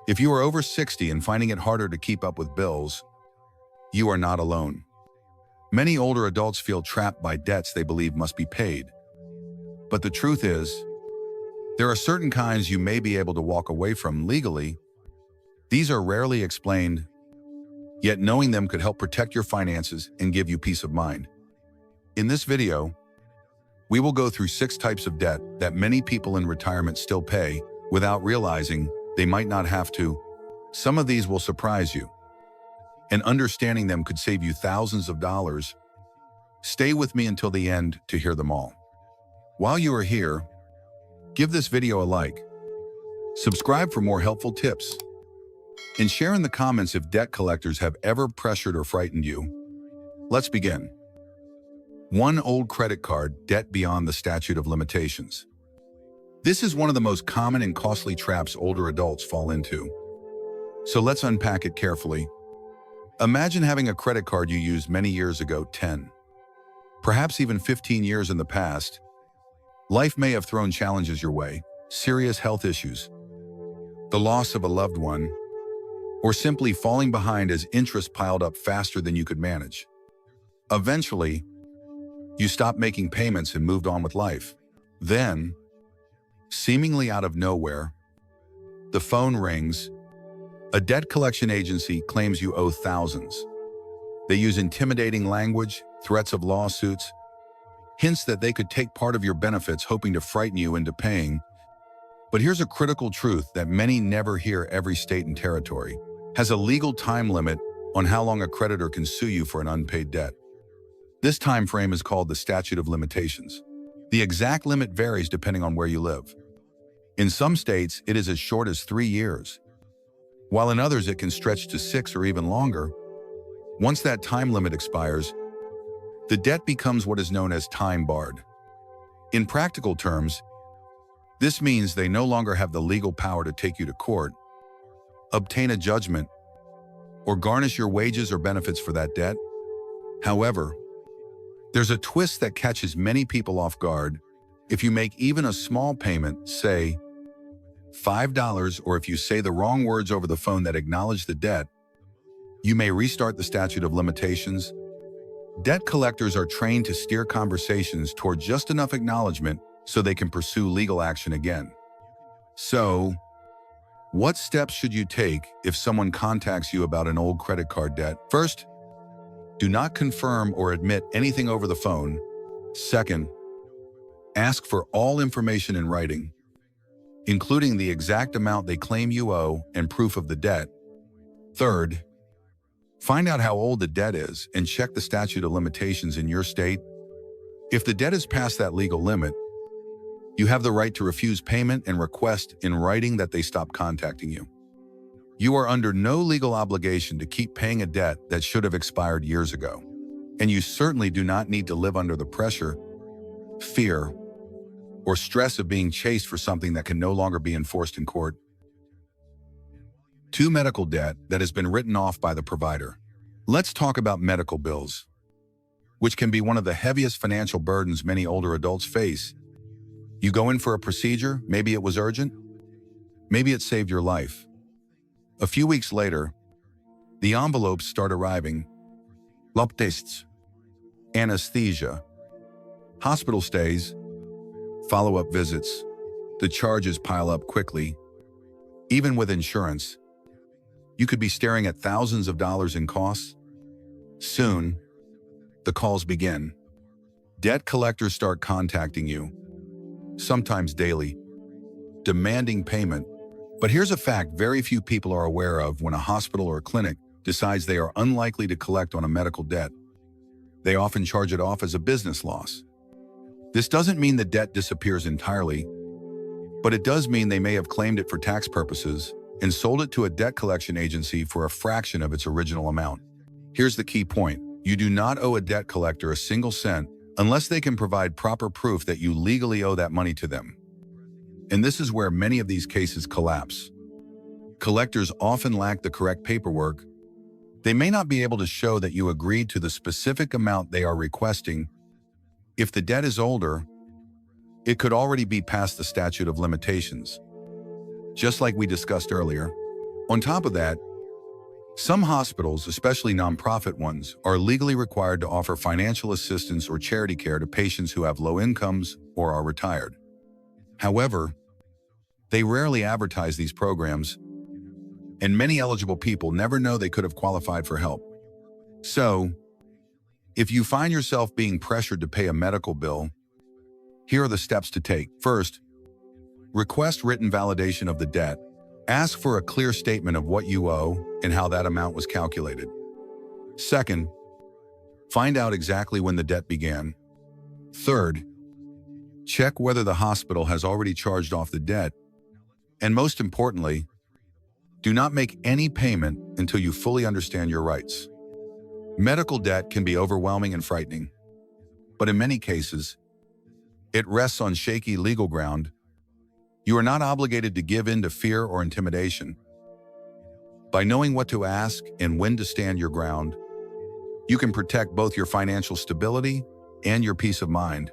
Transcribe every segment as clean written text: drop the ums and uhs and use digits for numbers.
If you are over 60 and finding it harder to keep up with bills, you are not alone. Many older adults feel trapped by debts they believe must be paid. But the truth is, there are certain kinds you may be able to walk away from legally. These are rarely explained, yet knowing them could help protect your finances and give you peace of mind. In this video, we will go through 6 types of debt that many people in retirement still pay without realizing they might not have to. Some of these will surprise you, and understanding them could save you thousands of dollars. Stay with me until the end to hear them all. While you are here, give this video a like, subscribe for more helpful tips, and share in the comments if debt collectors have ever pressured or frightened you. Let's begin. 1. Old credit card debt beyond the statute of limitations. This is one of the most common and costly traps older adults fall into. So let's unpack it carefully. Imagine having a credit card you used many years ago, 10, perhaps even 15 years in the past. Life may have thrown challenges your way, serious health issues, the loss of a loved one, or simply falling behind as interest piled up faster than you could manage. Eventually, you stopped making payments and moved on with life. Then, seemingly out of nowhere, the phone rings. A debt collection agency claims you owe thousands. They use intimidating language, threats of lawsuits, hints that they could take part of your benefits, hoping to frighten you into paying. But here's a critical truth that many never hear. Every state and territory has a legal time limit on how long a creditor can sue you for an unpaid debt. This time frame is called the statute of limitations. The exact limit varies depending on where you live. In some states, it is as short as 3 years, while in others it can stretch to 6 or even longer. Once that time limit expires, the debt becomes what is known as time-barred. In practical terms, this means they no longer have the legal power to take you to court, obtain a judgment, or garnish your wages or benefits for that debt. However, there's a twist that catches many people off guard. If you make even a small payment, say $5, or if you say the wrong words over the phone that acknowledge the debt, you may restart the statute of limitations. Debt collectors are trained to steer conversations toward just enough acknowledgement so they can pursue legal action again. So, what steps should you take if someone contacts you about an old credit card debt? First, do not confirm or admit anything over the phone. Second, ask for all information in writing, including the exact amount they claim you owe and proof of the debt. Third, find out how old the debt is and check the statute of limitations in your state. If the debt is past that legal limit, you have the right to refuse payment and request in writing that they stop contacting you. You are under no legal obligation to keep paying a debt that should have expired years ago. And you certainly do not need to live under the pressure, fear, or stress of being chased for something that can no longer be enforced in court. 2. Medical debt that has been written off by the provider. Let's talk about medical bills, which can be one of the heaviest financial burdens many older adults face. You go in for a procedure, maybe it was urgent, maybe it saved your life. A few weeks later, the envelopes start arriving. Lab tests, anesthesia, hospital stays, follow-up visits. The charges pile up quickly. Even with insurance, you could be staring at thousands of dollars in costs. Soon, the calls begin. Debt collectors start contacting you, sometimes daily, demanding payment. But here's a fact very few people are aware of. When a hospital or a clinic decides they are unlikely to collect on a medical debt, they often charge it off as a business loss. This doesn't mean the debt disappears entirely, but it does mean they may have claimed it for tax purposes and sold it to a debt collection agency for a fraction of its original amount. Here's the key point. You do not owe a debt collector a single cent unless they can provide proper proof that you legally owe that money to them. And this is where many of these cases collapse. Collectors often lack the correct paperwork. They may not be able to show that you agreed to the specific amount they are requesting. If the debt is older, it could already be past the statute of limitations. Just like we discussed earlier, On top of that, some hospitals, especially nonprofit ones, are legally required to offer financial assistance or charity care to patients who have low incomes or are retired. However, they rarely advertise these programs, and many eligible people never know they could have qualified for help. So, if you find yourself being pressured to pay a medical bill, here are the steps to take. First, request written validation of the debt. Ask for a clear statement of what you owe and how that amount was calculated. Second, find out exactly when the debt began. Third, check whether the hospital has already charged off the debt. And most importantly, do not make any payment until you fully understand your rights. Medical debt can be overwhelming and frightening, but in many cases, it rests on shaky legal ground. You are not obligated to give in to fear or intimidation. By knowing what to ask and when to stand your ground, you can protect both your financial stability and your peace of mind.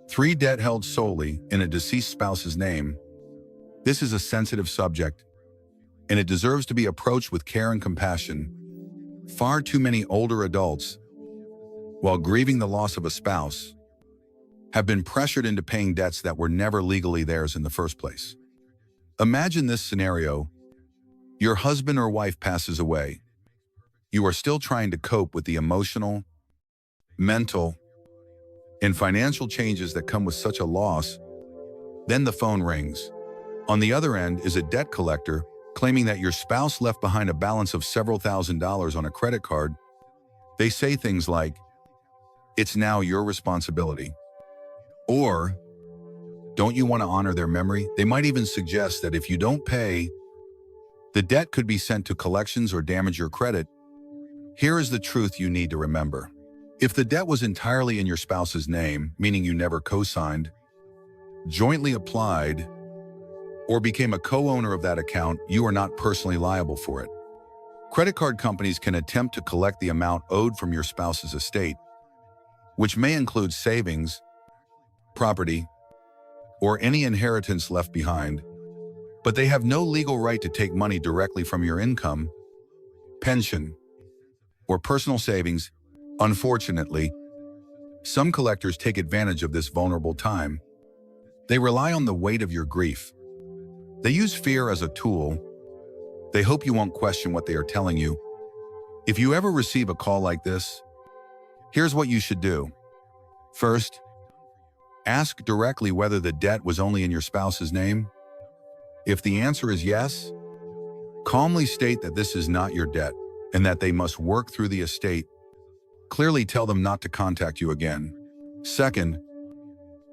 3. Debt held solely in a deceased spouse's name. This is a sensitive subject, and it deserves to be approached with care and compassion. Far too many older adults, while grieving the loss of a spouse, have been pressured into paying debts that were never legally theirs in the first place. Imagine this scenario. Your husband or wife passes away. You are still trying to cope with the emotional, mental, and financial changes that come with such a loss. Then the phone rings. On the other end is a debt collector claiming that your spouse left behind a balance of several $1,000s on a credit card. They say things like, "It's now your responsibility." Or, "Don't you want to honor their memory?" They might even suggest that if you don't pay, the debt could be sent to collections or damage your credit. Here is the truth you need to remember. If the debt was entirely in your spouse's name, meaning you never co-signed, jointly applied, or became a co-owner of that account, you are not personally liable for it. Credit card companies can attempt to collect the amount owed from your spouse's estate, which may include savings, property, or any inheritance left behind, but they have no legal right to take money directly from your income, pension, or personal savings. Unfortunately, some collectors take advantage of this vulnerable time. They rely on the weight of your grief. They use fear as a tool. They hope you won't question what they are telling you. If you ever receive a call like this, here's what you should do. First, ask directly whether the debt was only in your spouse's name. If the answer is yes, calmly state that this is not your debt and that they must work through the estate. Clearly tell them not to contact you again. Second,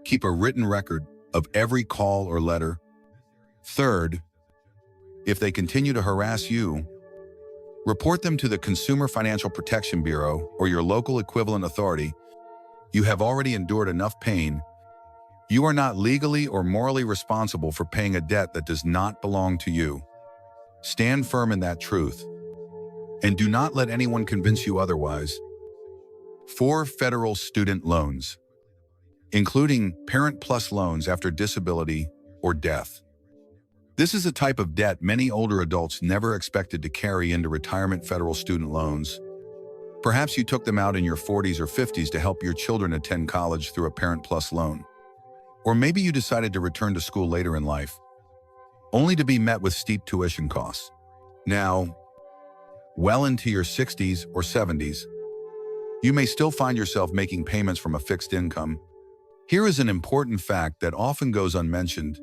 keep a written record of every call or letter. Third, if they continue to harass you, report them to the Consumer Financial Protection Bureau or your local equivalent authority. You have already endured enough pain. You are not legally or morally responsible for paying a debt that does not belong to you. Stand firm in that truth, and do not let anyone convince you otherwise. 4. Federal student loans, including Parent Plus loans after disability or death. This is a type of debt many older adults never expected to carry into retirement. Federal student loans. Perhaps you took them out in your 40s or 50s to help your children attend college through a Parent Plus loan. Or maybe you decided to return to school later in life, only to be met with steep tuition costs. Now, well into your 60s or 70s, you may still find yourself making payments from a fixed income. Here is an important fact that often goes unmentioned.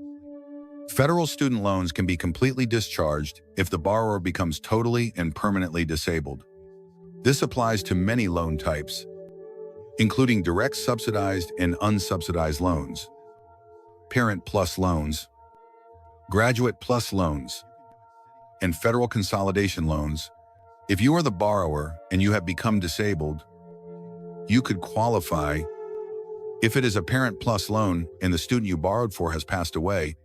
Federal student loans can be completely discharged if the borrower becomes totally and permanently disabled. This applies to many loan types, including direct subsidized and unsubsidized loans, Parent Plus loans, Graduate Plus loans, and federal consolidation loans. If you are the borrower and you have become disabled, you could qualify. If it is a Parent Plus loan and the student you borrowed for has passed away,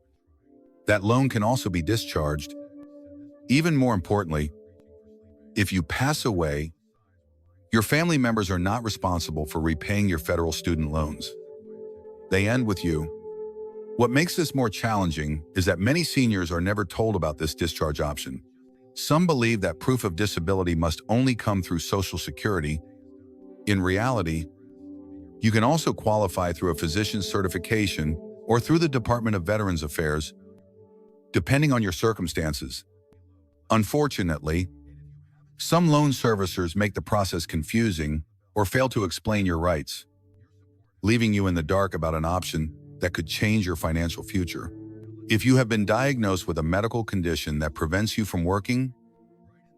that loan can also be discharged. Even more importantly, if you pass away, your family members are not responsible for repaying your federal student loans. They end with you. What makes this more challenging is that many seniors are never told about this discharge option. Some believe that proof of disability must only come through Social Security. In reality, you can also qualify through a physician's certification or through the Department of Veterans Affairs, depending on your circumstances. Unfortunately, some loan servicers make the process confusing or fail to explain your rights, leaving you in the dark about an option that could change your financial future. If you have been diagnosed with a medical condition that prevents you from working,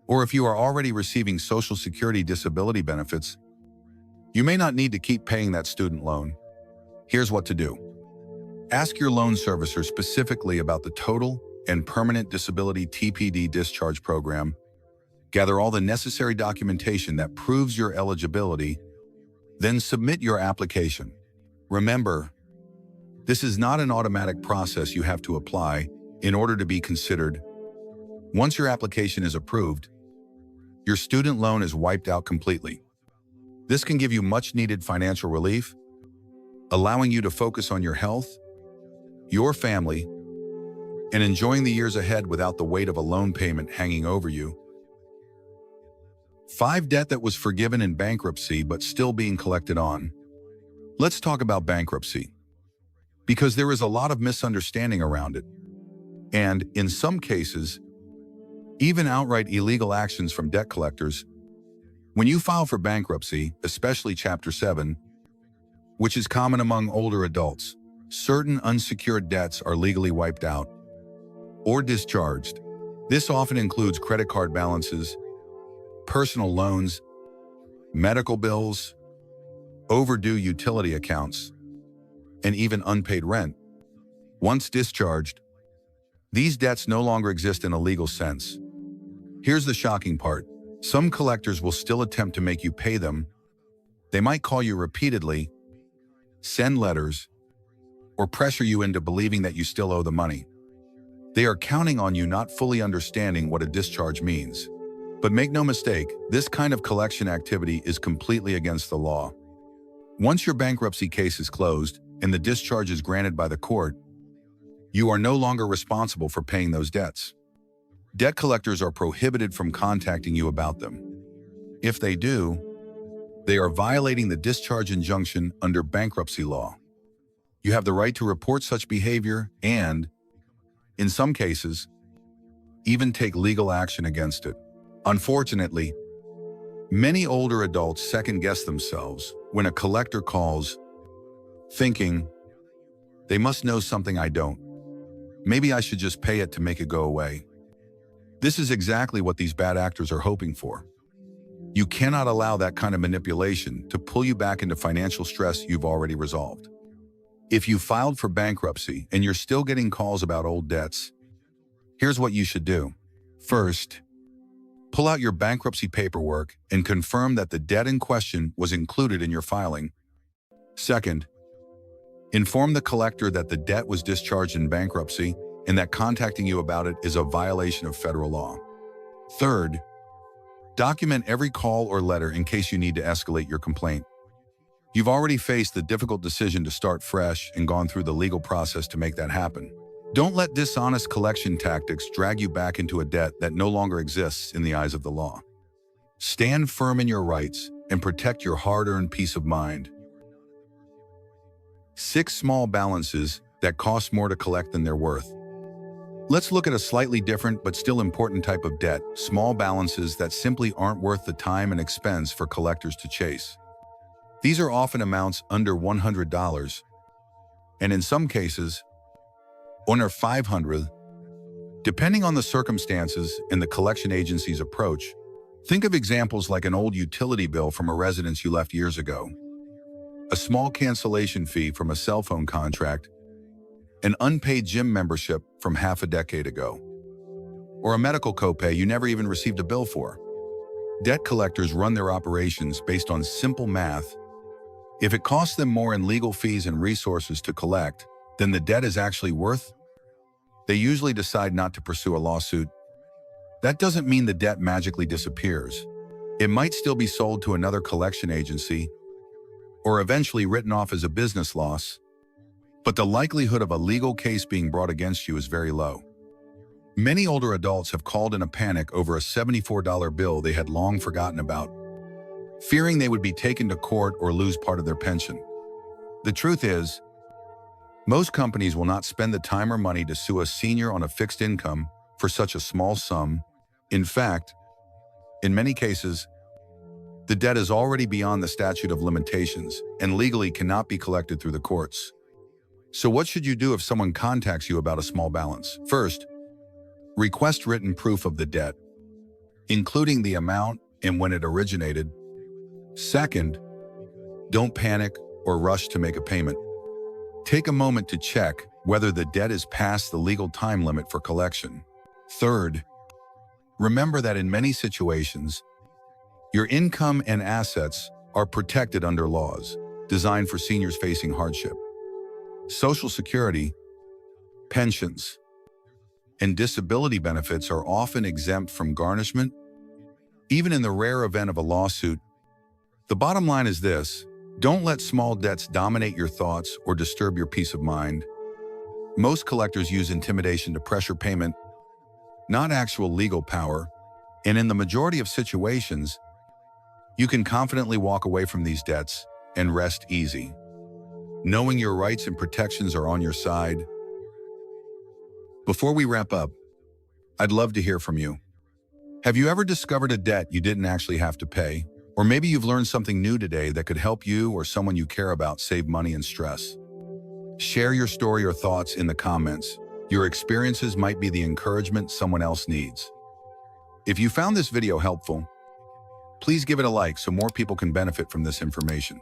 or if you are already receiving Social Security disability benefits, you may not need to keep paying that student loan. Here's what to do. Ask your loan servicer specifically about the Total and Permanent Disability (TPD) discharge program. Gather all the necessary documentation that proves your eligibility, then submit your application. Remember, this is not an automatic process you have to apply in order to be considered. Once your application is approved, your student loan is wiped out completely. This can give you much-needed financial relief, allowing you to focus on your health, your family, and enjoying the years ahead without the weight of a loan payment hanging over you. 5. Debt that was forgiven in bankruptcy but still being collected on. Let's talk about bankruptcy, because there is a lot of misunderstanding around it, and in some cases, even outright illegal actions from debt collectors. When you file for bankruptcy, especially Chapter 7, which is common among older adults, certain unsecured debts are legally wiped out or discharged. This often includes credit card balances, personal loans, medical bills, overdue utility accounts, and even unpaid rent. Once discharged, these debts no longer exist in a legal sense. Here's the shocking part. Some collectors will still attempt to make you pay them. They might call you repeatedly, send letters, or pressure you into believing that you still owe the money. They are counting on you not fully understanding what a discharge means. But make no mistake, this kind of collection activity is completely against the law. Once your bankruptcy case is closed and the discharge is granted by the court, you are no longer responsible for paying those debts. Debt collectors are prohibited from contacting you about them. If they do, they are violating the discharge injunction under bankruptcy law. You have the right to report such behavior and, in some cases, even take legal action against it. Unfortunately, many older adults second-guess themselves when a collector calls, thinking, they must know something I don't. Maybe I should just pay it to make it go away. This is exactly what these bad actors are hoping for. You cannot allow that kind of manipulation to pull you back into financial stress you've already resolved. If you filed for bankruptcy and you're still getting calls about old debts, here's what you should do. First, pull out your bankruptcy paperwork and confirm that the debt in question was included in your filing. Second, inform the collector that the debt was discharged in bankruptcy and that contacting you about it is a violation of federal law. Third, document every call or letter in case you need to escalate your complaint. You've already faced the difficult decision to start fresh and gone through the legal process to make that happen. Don't let dishonest collection tactics drag you back into a debt that no longer exists in the eyes of the law. Stand firm in your rights and protect your hard-earned peace of mind. 6 small balances that cost more to collect than they're worth. Let's look at a slightly different but still important type of debt, small balances that simply aren't worth the time and expense for collectors to chase. These are often amounts under $100, and in some cases, under $500. Depending on the circumstances and the collection agency's approach, think of examples like an old utility bill from a residence you left years ago, a small cancellation fee from a cell phone contract, an unpaid gym membership from half a decade ago, or a medical copay you never even received a bill for. Debt collectors run their operations based on simple math. If it costs them more in legal fees and resources to collect than the debt is actually worth, they usually decide not to pursue a lawsuit. That doesn't mean the debt magically disappears. It might still be sold to another collection agency or eventually written off as a business loss. but the likelihood of a legal case being brought against you is very low. Many older adults have called in a panic over a $74 bill they had long forgotten about, fearing they would be taken to court or lose part of their pension. The truth is, most companies will not spend the time or money to sue a senior on a fixed income for such a small sum. In fact, in many cases, the debt is already beyond the statute of limitations and legally cannot be collected through the courts. So what should you do if someone contacts you about a small balance? First, request written proof of the debt, including the amount and when it originated. Second, don't panic or rush to make a payment. Take a moment to check whether the debt is past the legal time limit for collection. Third, remember that in many situations, your income and assets are protected under laws designed for seniors facing hardship. Social Security, pensions, and disability benefits are often exempt from garnishment, even in the rare event of a lawsuit. The bottom line is this: don't let small debts dominate your thoughts or disturb your peace of mind. Most collectors use intimidation to pressure payment, not actual legal power, and in the majority of situations, you can confidently walk away from these debts and rest easy, knowing your rights and protections are on your side. Before we wrap up, I'd love to hear from you. Have you ever discovered a debt you didn't actually have to pay? Or maybe you've learned something new today that could help you or someone you care about save money and stress. Share your story or thoughts in the comments. Your experiences might be the encouragement someone else needs. If you found this video helpful, please give it a like so more people can benefit from this information.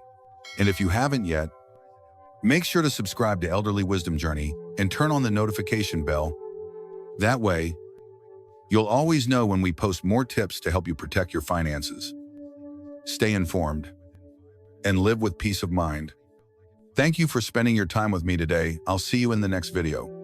And if you haven't yet, make sure to subscribe to Elderly Wisdom Journey and turn on the notification bell. That way, you'll always know when we post more tips to help you protect your finances. Stay informed and live with peace of mind. Thank you for spending your time with me today. I'll see you in the next video.